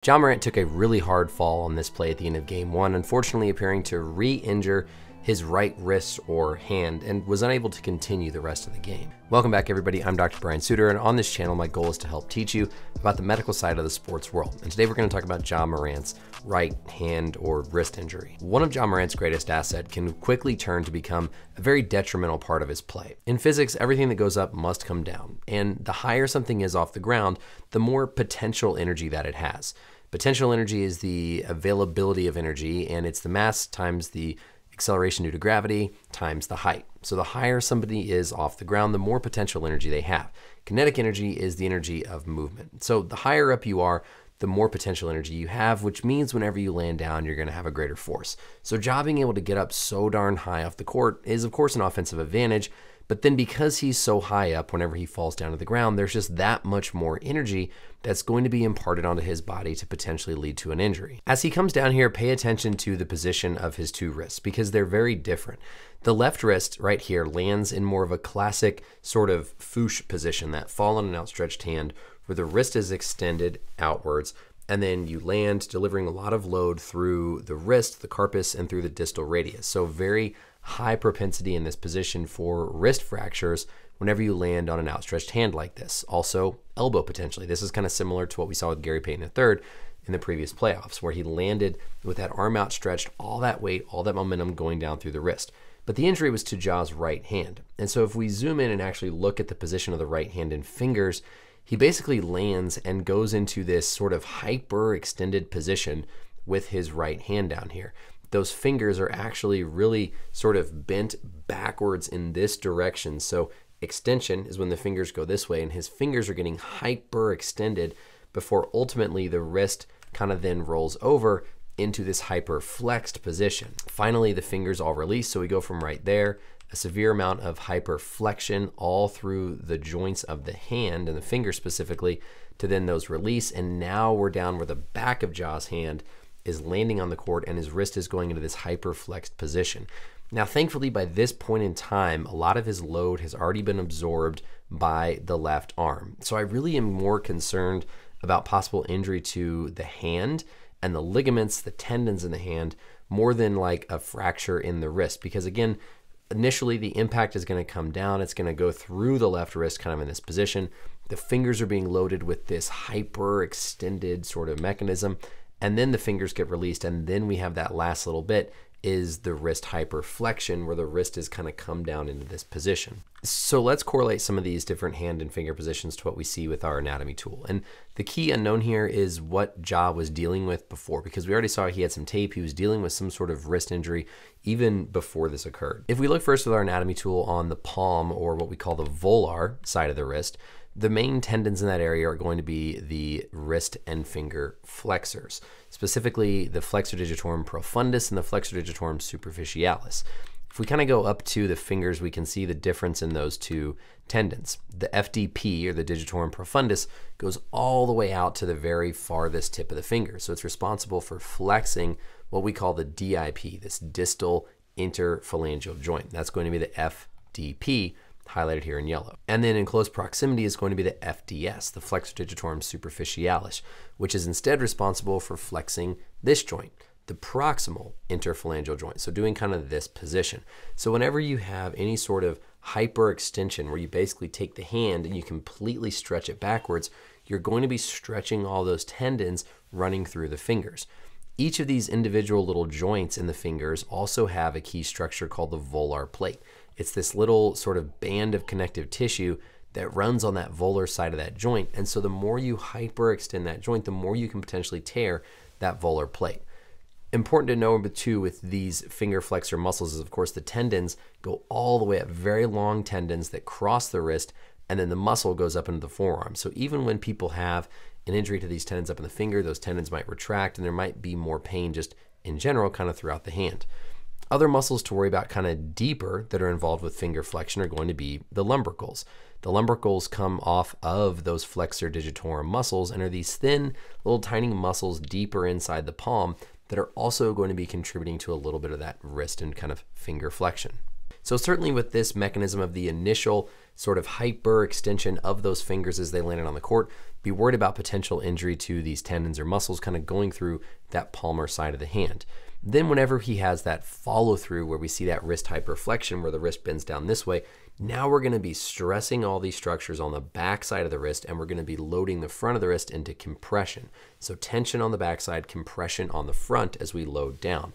Ja Morant took a really hard fall on this play at the end of game one, unfortunately appearing to re-injure his right wrist or hand and was unable to continue the rest of the game. Welcome back everybody, I'm Dr. Brian Sutterer, and on this channel my goal is to help teach you about the medical side of the sports world. And today we're going to talk about Ja Morant's right hand or wrist injury. One of Ja Morant's greatest assets can quickly turn to become a very detrimental part of his play. In physics, everything that goes up must come down, and the higher something is off the ground, the more potential energy that it has. Potential energy is the availability of energy, and it's the mass times the acceleration due to gravity times the height. So the higher somebody is off the ground, the more potential energy they have. Kinetic energy is the energy of movement. So the higher up you are, the more potential energy you have, which means whenever you land down, you're going to have a greater force. So Ja being able to get up so darn high off the court is of course an offensive advantage, but then because he's so high up, whenever he falls down to the ground, there's just that much more energy that's going to be imparted onto his body to potentially lead to an injury. As he comes down here, pay attention to the position of his two wrists because they're very different. The left wrist right here lands in more of a classic sort of foosh position, that fall on an outstretched hand where the wrist is extended outwards, and then you land delivering a lot of load through the wrist, the carpus, and through the distal radius. So very high propensity in this position for wrist fractures whenever you land on an outstretched hand like this. Also, elbow potentially. This is kind of similar to what we saw with Gary Payton III in the previous playoffs, where he landed with that arm outstretched, all that weight, all that momentum going down through the wrist. But the injury was to Ja's right hand. And so if we zoom in and actually look at the position of the right hand and fingers, he basically lands and goes into this sort of hyper extended position with his right hand down here. Those fingers are actually really sort of bent backwards in this direction. So extension is when the fingers go this way, and his fingers are getting hyper extended before ultimately the wrist kind of then rolls over into this hyper flexed position. Finally, the fingers all release. So we go from right there, a severe amount of hyperflexion all through the joints of the hand and the finger specifically, to then those release. And now we're down where the back of Ja's hand is landing on the court and his wrist is going into this hyperflexed position. Now, thankfully, by this point in time, a lot of his load has already been absorbed by the left arm. So I really am more concerned about possible injury to the hand and the ligaments, the tendons in the hand, more than like a fracture in the wrist. Because again, initially the impact is going to come down. It's going to go through the left wrist kind of in this position. The fingers are being loaded with this hyper extended sort of mechanism. And then the fingers get released, and then we have that last little bit is the wrist hyperflexion, where the wrist is kind of come down into this position. So let's correlate some of these different hand and finger positions to what we see with our anatomy tool. And the key unknown here is what Ja was dealing with before, because we already saw he had some tape. He was dealing with some sort of wrist injury even before this occurred. If we look first with our anatomy tool on the palm, or what we call the volar side of the wrist, the main tendons in that area are going to be the wrist and finger flexors, specifically the flexor digitorum profundus and the flexor digitorum superficialis. If we kind of go up to the fingers, we can see the difference in those two tendons. The FDP, or the digitorum profundus, goes all the way out to the very farthest tip of the finger. So it's responsible for flexing what we call the DIP, this distal interphalangeal joint. That's going to be the FDP, highlighted here in yellow. And then in close proximity is going to be the FDS, the flexor digitorum superficialis, which is instead responsible for flexing this joint, the proximal interphalangeal joint. So doing kind of this position. So whenever you have any sort of hyperextension where you basically take the hand and you completely stretch it backwards, you're going to be stretching all those tendons running through the fingers. Each of these individual little joints in the fingers also have a key structure called the volar plate. It's this little sort of band of connective tissue that runs on that volar side of that joint. And so the more you hyperextend that joint, the more you can potentially tear that volar plate. Important to know, number two, with these finger flexor muscles is, of course, the tendons go all the way up, very long tendons that cross the wrist, and then the muscle goes up into the forearm. So even when people have an injury to these tendons up in the finger, those tendons might retract and there might be more pain just in general kind of throughout the hand. Other muscles to worry about kind of deeper that are involved with finger flexion are going to be the lumbricals. The lumbricals come off of those flexor digitorum muscles and are these thin, little tiny muscles deeper inside the palm that are also going to be contributing to a little bit of that wrist and kind of finger flexion. So certainly with this mechanism of the initial sort of hyper extension of those fingers as they landed on the court, be worried about potential injury to these tendons or muscles kind of going through that palmar side of the hand. Then whenever he has that follow through where we see that wrist hyperflexion where the wrist bends down this way, now we're going to be stressing all these structures on the back side of the wrist, and we're going to be loading the front of the wrist into compression. So tension on the back side, compression on the front as we load down.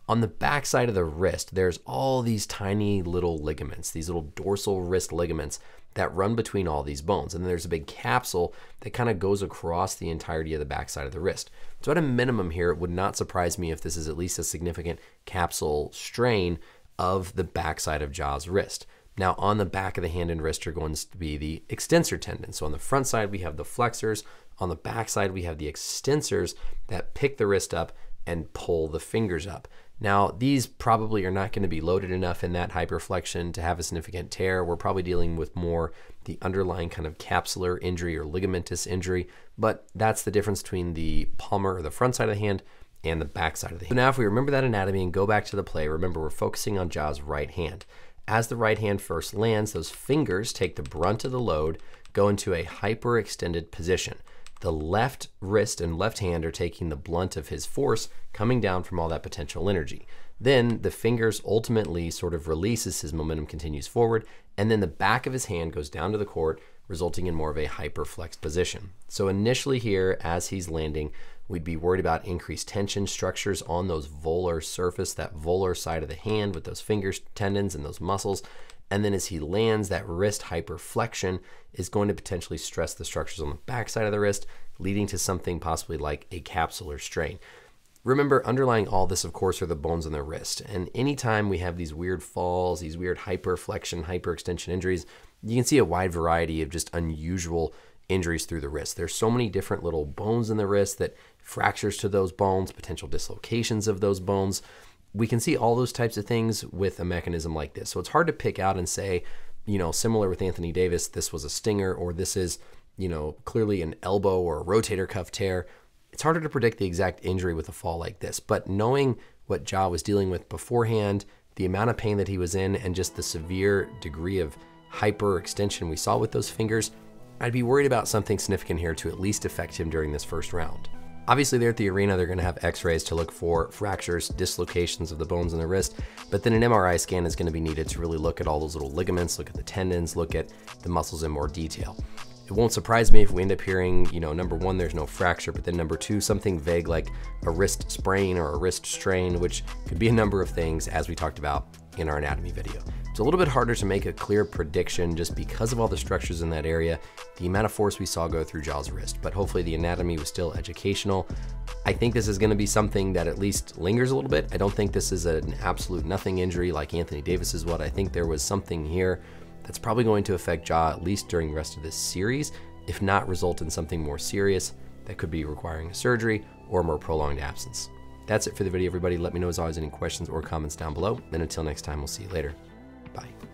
On the back side of the wrist, there's all these tiny little ligaments, these little dorsal wrist ligaments that run between all these bones. And then there's a big capsule that kind of goes across the entirety of the back side of the wrist. So at a minimum here, it would not surprise me if this is at least a significant capsule strain of the backside of Ja's wrist. Now on the back of the hand and wrist are going to be the extensor tendons. So on the front side, we have the flexors. On the back side, we have the extensors that pick the wrist up and pull the fingers up. Now, these probably are not going to be loaded enough in that hyperflexion to have a significant tear. We're probably dealing with more the underlying kind of capsular injury or ligamentous injury, but that's the difference between the palmar or the front side of the hand and the back side of the hand. So now if we remember that anatomy and go back to the play, remember we're focusing on Ja's right hand. As the right hand first lands, those fingers take the brunt of the load, go into a hyperextended position. The left wrist and left hand are taking the blunt of his force coming down from all that potential energy. Then the fingers ultimately sort of release as his momentum continues forward, and then the back of his hand goes down to the court, resulting in more of a hyperflexed position. So initially here, as he's landing, we'd be worried about increased tension structures on those volar surface, that volar side of the hand with those fingers, tendons, and those muscles. And then as he lands, that wrist hyperflexion is going to potentially stress the structures on the back side of the wrist, leading to something possibly like a capsular strain. Remember, underlying all this, of course, are the bones in the wrist. And anytime we have these weird falls, these weird hyperflexion, hyperextension injuries, you can see a wide variety of just unusual injuries through the wrist. There's so many different little bones in the wrist, that fractures to those bones, potential dislocations of those bones. We can see all those types of things with a mechanism like this. So it's hard to pick out and say, you know, similar with Anthony Davis, this was a stinger, or this is, you know, clearly an elbow or a rotator cuff tear. It's harder to predict the exact injury with a fall like this, but knowing what Ja was dealing with beforehand, the amount of pain that he was in, and just the severe degree of hyperextension we saw with those fingers, I'd be worried about something significant here to at least affect him during this first round. Obviously there at the arena, they're gonna have x-rays to look for fractures, dislocations of the bones in the wrist, but then an MRI scan is gonna be needed to really look at all those little ligaments, look at the tendons, look at the muscles in more detail. It won't surprise me if we end up hearing, you know, number one, there's no fracture, but then number two, something vague like a wrist sprain or a wrist strain, which could be a number of things as we talked about in our anatomy video. It's a little bit harder to make a clear prediction just because of all the structures in that area, the amount of force we saw go through Ja's wrist, but hopefully the anatomy was still educational. I think this is gonna be something that at least lingers a little bit. I don't think this is an absolute nothing injury like Anthony Davis's was. I think there was something here that's probably going to affect Ja at least during the rest of this series, if not result in something more serious that could be requiring a surgery or a more prolonged absence. That's it for the video, everybody. Let me know as always any questions or comments down below. And until next time, we'll see you later. Bye.